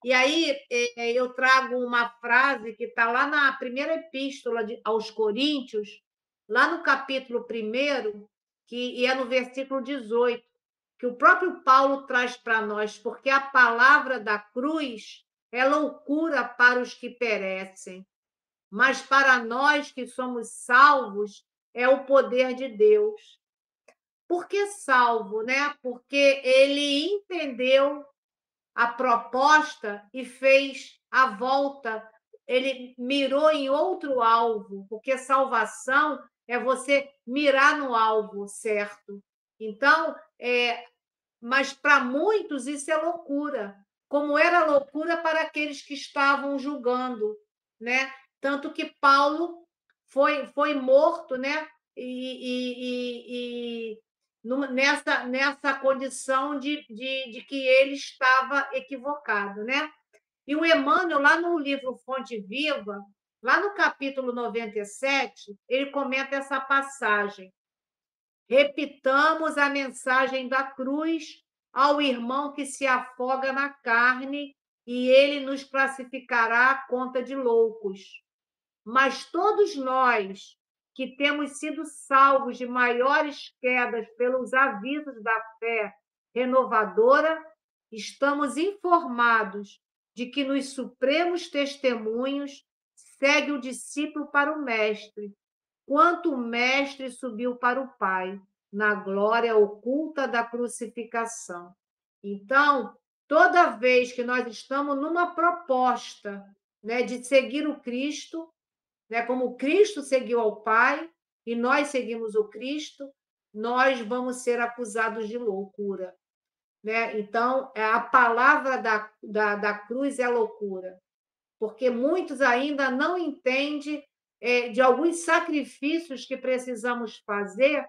E aí eu trago uma frase que está lá na primeira epístola aos Coríntios, lá no capítulo 1, e é no versículo 18, que o próprio Paulo traz para nós, porque a palavra da cruz é loucura para os que perecem, mas para nós que somos salvos é o poder de Deus. Por que salvo, né? Porque ele entendeu a proposta e fez a volta, ele mirou em outro alvo, porque salvação é você mirar no alvo certo. Então, mas para muitos isso é loucura, como era loucura para aqueles que estavam julgando, né? Tanto que Paulo foi morto, né? Nessa condição de que ele estava equivocado, né? E o Emmanuel, lá no livro Fonte Viva, lá no capítulo 97, ele comenta essa passagem. Repitamos a mensagem da cruz ao irmão que se afoga na carne e ele nos classificará à conta de loucos. Mas todos nós que temos sido salvos de maiores quedas pelos avisos da fé renovadora, estamos informados de que nos supremos testemunhos segue o discípulo para o mestre, quanto o mestre subiu para o Pai, na glória oculta da crucificação. Então, toda vez que nós estamos numa proposta, né, de seguir o Cristo, né, como o Cristo seguiu ao Pai e nós seguimos o Cristo, nós vamos ser acusados de loucura. Né? Então, a palavra da cruz é loucura, porque muitos ainda não entendem de alguns sacrifícios que precisamos fazer,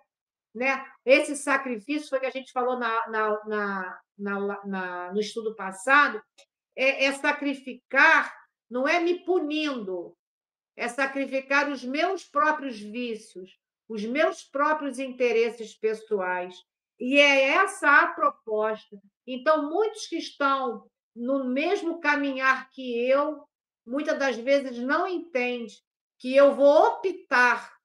né? Esse sacrifício foi que a gente falou no estudo passado, é sacrificar, não é me punindo, é sacrificar os meus próprios vícios, os meus próprios interesses pessoais. E é essa a proposta. Então, muitos que estão no mesmo caminhar que eu, muitas das vezes não entendem que eu vou optar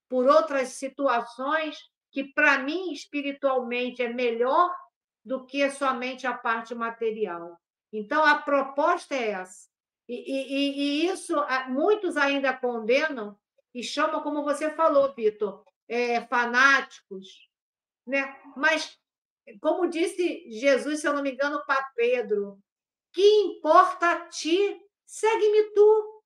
por outras situações que, para mim, espiritualmente, é melhor do que somente a parte material. Então, a proposta é essa. E isso muitos ainda condenam e chamam, como você falou, Vitor, fanáticos. Né? Mas, como disse Jesus, se eu não me engano, para Pedro, que importa a ti? Segue-me tu.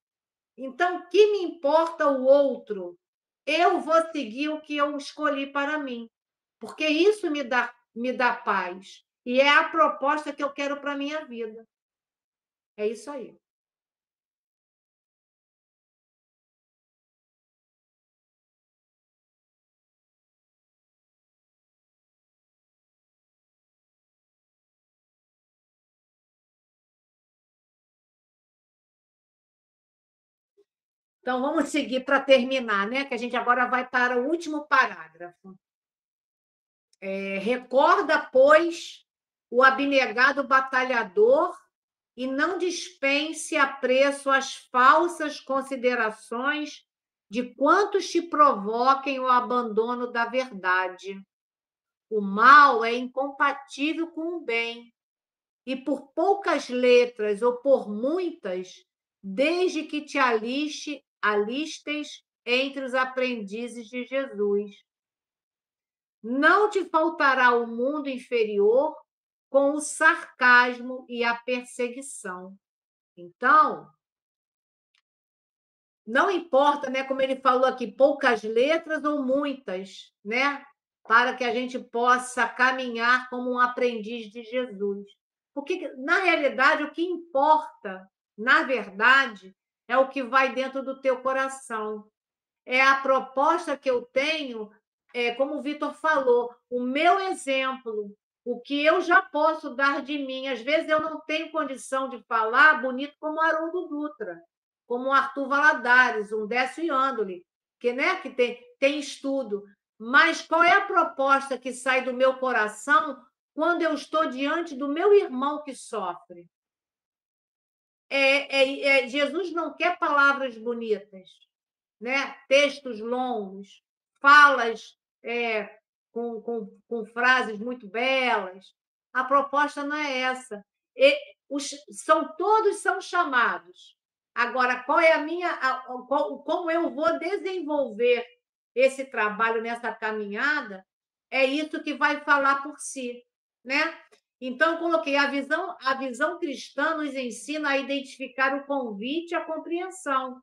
Então, que me importa o outro? Eu vou seguir o que eu escolhi para mim, porque isso me dá paz. E é a proposta que eu quero para a minha vida. É isso aí. Então, vamos seguir para terminar, né? Que a gente agora vai para o último parágrafo. Recorda, pois, o abnegado batalhador e não dispense a preço as falsas considerações de quantos te provoquem o abandono da verdade. O mal é incompatível com o bem, e por poucas letras ou por muitas, desde que te alistes entre os aprendizes de Jesus. Não te faltará o mundo inferior com o sarcasmo e a perseguição. Então, não importa, né, como ele falou aqui, poucas letras ou muitas, né, para que a gente possa caminhar como um aprendiz de Jesus. Porque, na realidade, o que importa, na verdade, é o que vai dentro do teu coração. É a proposta que eu tenho, como o Vitor falou, o meu exemplo, o que eu já posso dar de mim. Às vezes eu não tenho condição de falar bonito como Haroldo Dutra, como Arthur Valadares, um Décio Iandoli, né, que tem estudo. Mas qual é a proposta que sai do meu coração quando eu estou diante do meu irmão que sofre? Jesus não quer palavras bonitas, né? Textos longos, falas com frases muito belas. A proposta não é essa. Todos são chamados. Agora, qual é como eu vou desenvolver esse trabalho nessa caminhada? É isso que vai falar por si, né? Então, eu coloquei a visão cristã nos ensina a identificar o convite e a compreensão,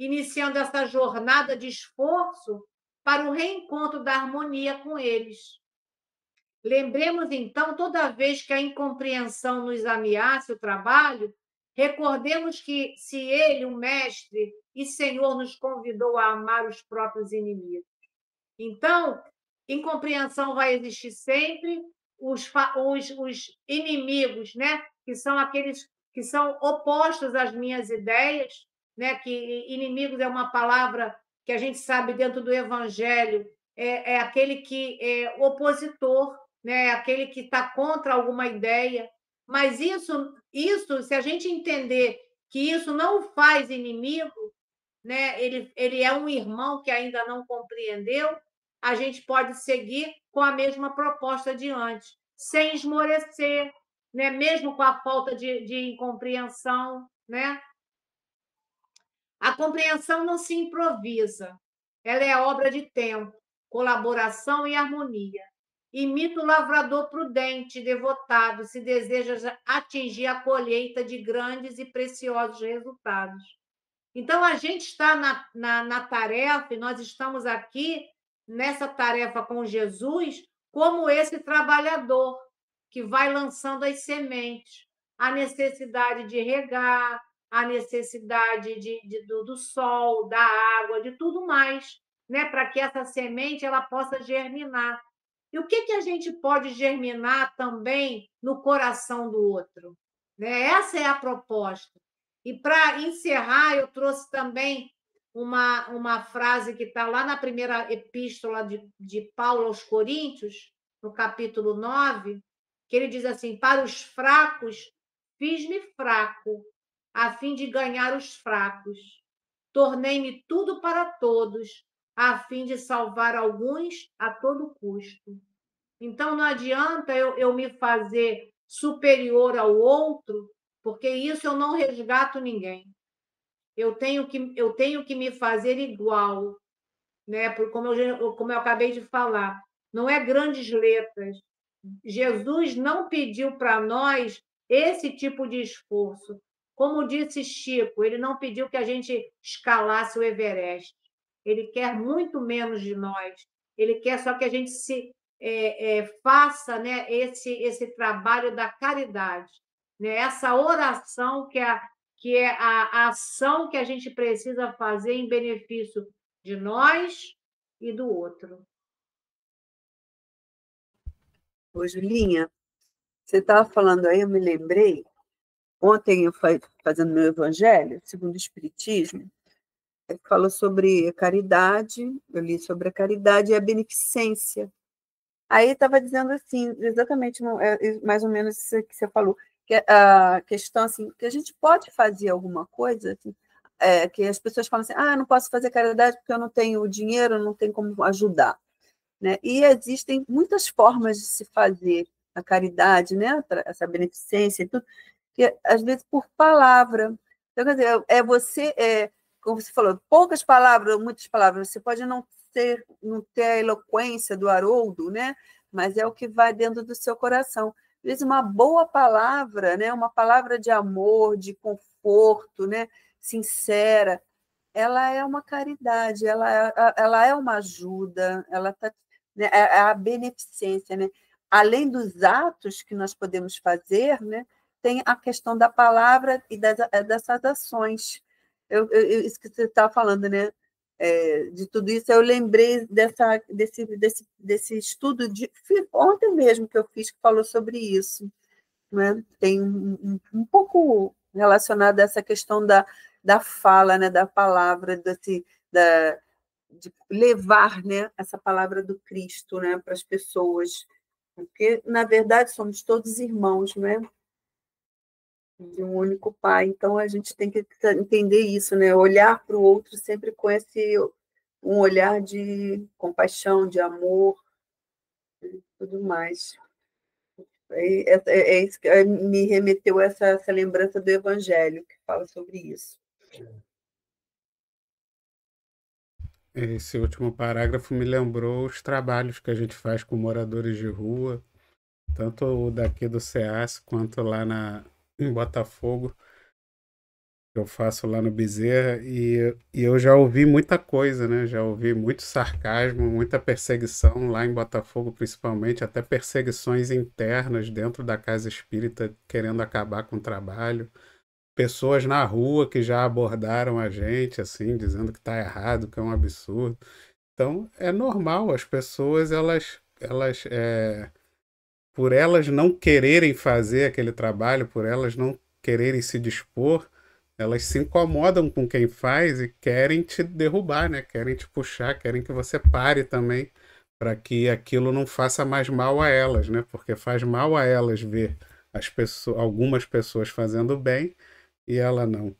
iniciando essa jornada de esforço para o reencontro da harmonia com eles. Lembremos, então, toda vez que a incompreensão nos ameaça o trabalho, recordemos que se ele, o Mestre e Senhor, nos convidou a amar os próprios inimigos. Então, incompreensão vai existir sempre, os inimigos, né, que são aqueles que são opostos às minhas ideias, né, que inimigos é uma palavra que a gente sabe dentro do Evangelho, é aquele que é opositor, né, é aquele que está contra alguma ideia. Mas isso, se a gente entender que isso não faz inimigo, né, ele é um irmão que ainda não compreendeu, a gente pode seguir com a mesma proposta de antes, sem esmorecer, né? Mesmo com a falta de incompreensão, né? A compreensão não se improvisa, ela é obra de tempo, colaboração e harmonia. Imita o lavrador prudente, devotado, se deseja atingir a colheita de grandes e preciosos resultados. Então, a gente está na tarefa, e nós estamos aqui nessa tarefa com Jesus, como esse trabalhador que vai lançando as sementes, a necessidade de regar, a necessidade do sol, da água, de tudo mais, né? Para que essa semente ela possa germinar. E o que a gente pode germinar também no coração do outro? Né? Essa é a proposta. E para encerrar, eu trouxe também uma frase que está lá na primeira epístola de Paulo aos Coríntios, no capítulo 9, que ele diz assim: para os fracos, fiz-me fraco, a fim de ganhar os fracos. Tornei-me tudo para todos, a fim de salvar alguns a todo custo. Então, não adianta eu me fazer superior ao outro, porque isso eu não resgato ninguém. Eu tenho que me fazer igual, né? Como eu acabei de falar, não é grandes letras. Jesus não pediu para nós esse tipo de esforço. Como disse Chico, ele não pediu que a gente escalasse o Everest. Ele quer muito menos de nós. Ele quer só que a gente faça, né, esse trabalho da caridade, né? Essa oração que é a ação que a gente precisa fazer em benefício de nós e do outro. Ô, Julinha, você estava falando aí, eu me lembrei, ontem eu fazendo meu evangelho, segundo o Espiritismo, falou sobre a caridade, eu li sobre a caridade e a beneficência. Aí estava dizendo assim, exatamente mais ou menos isso que você falou, a questão assim, que a gente pode fazer alguma coisa, assim, que as pessoas falam assim, eu não posso fazer caridade porque eu não tenho dinheiro, não tenho como ajudar, né? E existem muitas formas de se fazer a caridade, né? Essa beneficência e tudo, que às vezes por palavra. Então, quer dizer, como você falou, poucas palavras, muitas palavras, você pode não ter a eloquência do Haroldo, né? Mas é o que vai dentro do seu coração. Às vezes, uma boa palavra, né? Uma palavra de amor, de conforto, né? Sincera, ela é uma caridade, ela é uma ajuda, ela tá, né? É a beneficência, né? Além dos atos que nós podemos fazer, né? Tem a questão da palavra e dessas ações. Isso que você estava falando, né? De tudo isso, eu lembrei desse estudo ontem mesmo que eu fiz, que falou sobre isso, né? Tem um pouco relacionado a essa questão da fala, né? Da palavra, de levar, né? Essa palavra do Cristo, né? Para as pessoas, porque, na verdade, somos todos irmãos, né? De um único Pai. Então, a gente tem que entender isso, né? Olhar para o outro sempre com um olhar de compaixão, de amor, e tudo mais. É isso que me remeteu a essa lembrança do Evangelho, que fala sobre isso. Esse último parágrafo me lembrou os trabalhos que a gente faz com moradores de rua, tanto o daqui do CEAS quanto lá em Botafogo, que eu faço lá no Bezerra, e eu já ouvi muita coisa, né? Já ouvi muito sarcasmo, muita perseguição lá em Botafogo, principalmente, até perseguições internas dentro da casa espírita, querendo acabar com o trabalho. Pessoas na rua que já abordaram a gente, assim, dizendo que está errado, que é um absurdo. Então, é normal, as pessoas, por elas não quererem fazer aquele trabalho, por elas não quererem se dispor, elas se incomodam com quem faz e querem te derrubar, né? Querem te puxar, querem que você pare também, para que aquilo não faça mais mal a elas, né? Porque faz mal a elas ver algumas pessoas fazendo bem e ela não.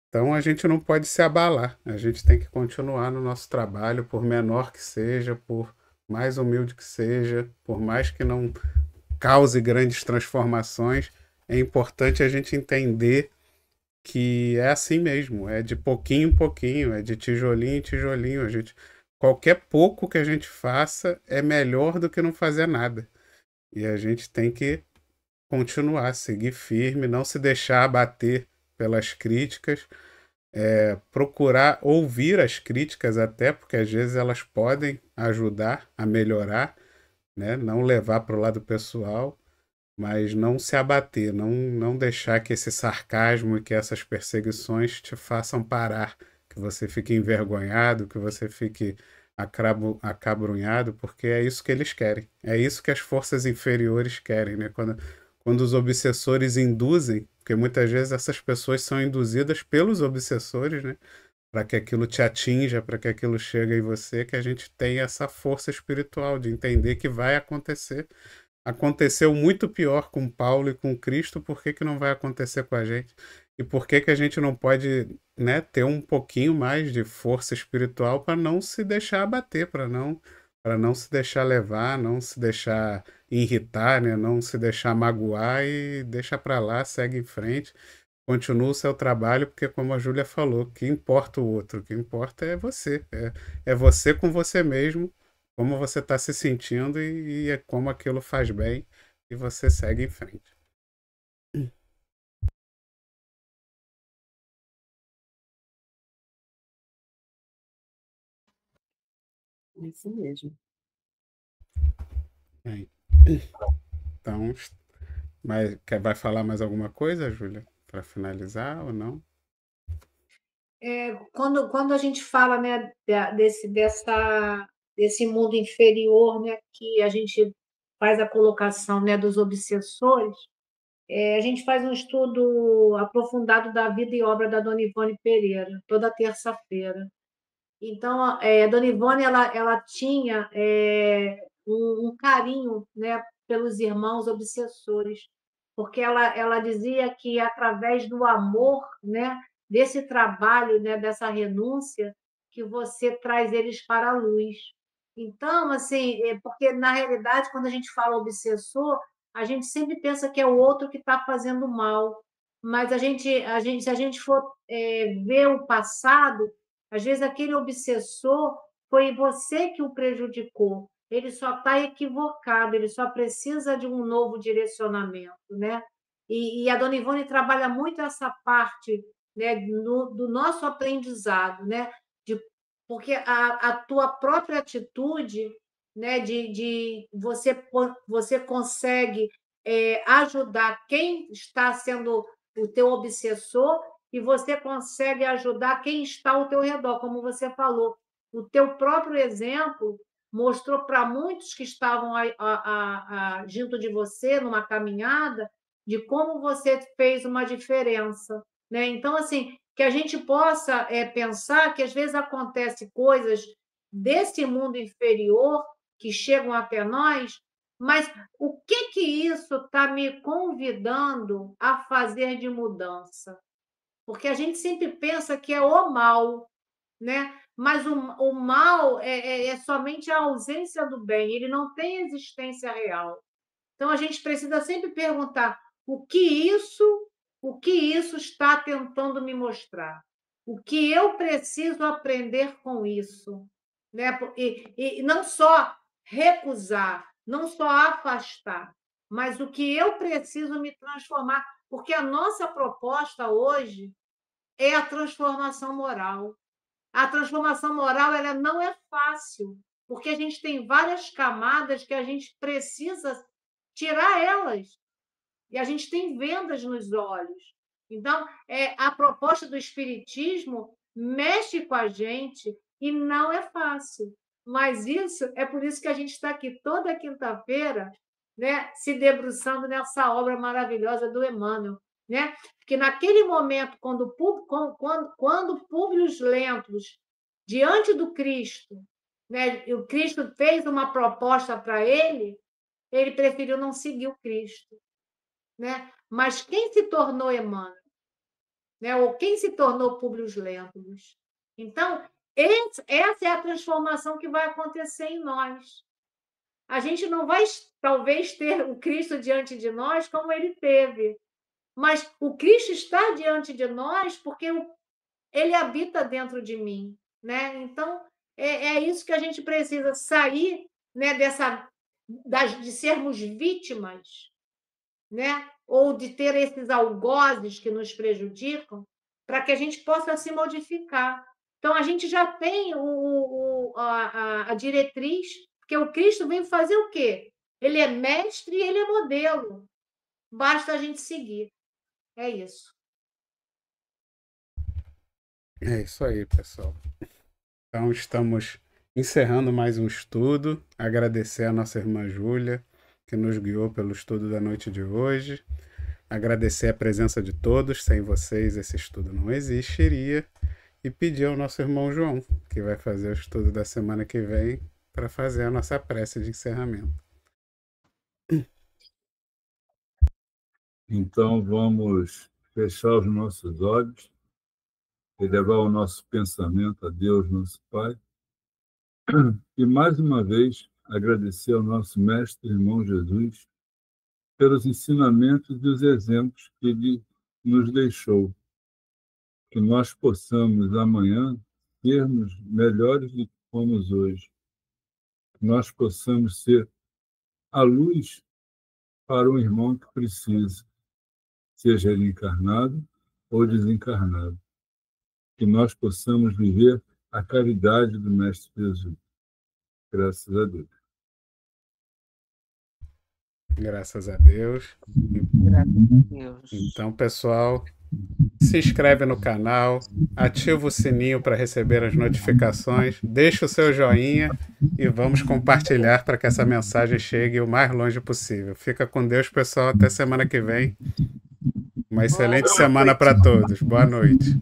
Então a gente não pode se abalar, a gente tem que continuar no nosso trabalho, por menor que seja, por mais humilde que seja, por mais que não cause grandes transformações, é importante a gente entender que é assim mesmo, é de pouquinho em pouquinho, é de tijolinho em tijolinho. Qualquer pouco que a gente faça é melhor do que não fazer nada. E a gente tem que continuar, seguir firme, não se deixar abater pelas críticas, procurar ouvir as críticas até, porque às vezes elas podem ajudar a melhorar, né? Não levar para o lado pessoal, mas não se abater, não deixar que esse sarcasmo e que essas perseguições te façam parar, que você fique envergonhado, que você fique acabrunhado, porque é isso que eles querem. É isso que as forças inferiores querem, né? Quando os obsessores induzem, porque muitas vezes essas pessoas são induzidas pelos obsessores, né? Para que aquilo te atinja, para que aquilo chegue em você, que a gente tenha essa força espiritual de entender que vai acontecer. Aconteceu muito pior com Paulo e com Cristo, por que que não vai acontecer com a gente? E por que que a gente não pode, né, ter um pouquinho mais de força espiritual para não se deixar abater, para não se deixar levar, não se deixar irritar, né, não se deixar magoar e deixa para lá, segue em frente, continua o seu trabalho, porque como a Júlia falou, o que importa o outro, o que importa é você, é você com você mesmo, como você está se sentindo e é como aquilo faz bem e você segue em frente. É isso mesmo. Bem, então, mas vai falar mais alguma coisa, Júlia, para finalizar ou não? Quando a gente fala, né, desse mundo inferior, né, que a gente faz a colocação, né, dos obsessores, a gente faz um estudo aprofundado da vida e obra da Dona Ivone Pereira, toda terça-feira. Então, a Dona Ivone ela tinha um carinho, né, pelos irmãos obsessores. porque ela dizia que através do amor, né, desse trabalho, né, dessa renúncia, que você traz eles para a luz. Então, assim, porque na realidade, quando a gente fala obsessor, a gente sempre pensa que é o outro que está fazendo mal, mas se a gente for ver o passado, às vezes aquele obsessor foi você que o prejudicou. Ele só está equivocado, ele só precisa de um novo direcionamento, né? E a Dona Ivone trabalha muito essa parte, né, do nosso aprendizado, né? Porque a tua própria atitude, né, de você consegue ajudar quem está sendo o teu obsessor e você consegue ajudar quem está ao teu redor, como você falou. O teu próprio exemplo mostrou para muitos que estavam junto de você numa caminhada de como você fez uma diferença, né? Então, assim, que a gente possa pensar que às vezes acontecem coisas desse mundo inferior que chegam até nós, mas o que isso está me convidando a fazer de mudança? Porque a gente sempre pensa que é o mal, né? Mas o mal é somente a ausência do bem, ele não tem existência real. Então a gente precisa sempre perguntar o que isso está tentando me mostrar? O que eu preciso aprender com isso? Né? E não só recusar, não só afastar, mas o que eu preciso me transformar, porque a nossa proposta hoje é a transformação moral. A transformação moral ela não é fácil, porque a gente tem várias camadas que a gente precisa tirar elas. E a gente tem vendas nos olhos. Então, a proposta do Espiritismo mexe com a gente e não é fácil. Mas é por isso que a gente está aqui toda quinta-feira, né, se debruçando nessa obra maravilhosa do Emmanuel. Né? Porque naquele momento, quando Públio Lentulus, diante do Cristo, né, o Cristo fez uma proposta para ele preferiu não seguir o Cristo. Né? Mas quem se tornou Emmanuel? Né? Ou quem se tornou Públio Lentulus? Então, essa é a transformação que vai acontecer em nós. A gente não vai, talvez, ter o Cristo diante de nós como ele teve, mas o Cristo está diante de nós porque ele habita dentro de mim. Né? Então, é isso que a gente precisa sair, né, de sermos vítimas, né? Ou de ter esses algozes que nos prejudicam, para que a gente possa se modificar. Então, a gente já tem a diretriz, porque o Cristo vem fazer o quê? Ele é mestre e ele é modelo. Basta a gente seguir. É isso. É isso aí, pessoal. Então, estamos encerrando mais um estudo. Agradecer a nossa irmã Júlia, que nos guiou pelo estudo da noite de hoje. Agradecer a presença de todos. Sem vocês, esse estudo não existiria. E pedir ao nosso irmão João, que vai fazer o estudo da semana que vem, para fazer a nossa prece de encerramento. Então, vamos fechar os nossos olhos, elevar o nosso pensamento a Deus, nosso Pai, e, mais uma vez, agradecer ao nosso Mestre, irmão Jesus, pelos ensinamentos e os exemplos que ele nos deixou. Que nós possamos, amanhã, sermos melhores do que fomos hoje. Que nós possamos ser a luz para um irmão que precisa, seja ele encarnado ou desencarnado. Que nós possamos viver a caridade do Mestre Jesus. Graças a Deus. Graças a Deus. Graças a Deus. Então, pessoal, se inscreve no canal, ativa o sininho para receber as notificações, deixa o seu joinha e vamos compartilhar para que essa mensagem chegue o mais longe possível. Fica com Deus, pessoal. Até semana que vem. Uma excelente semana para todos. Boa noite.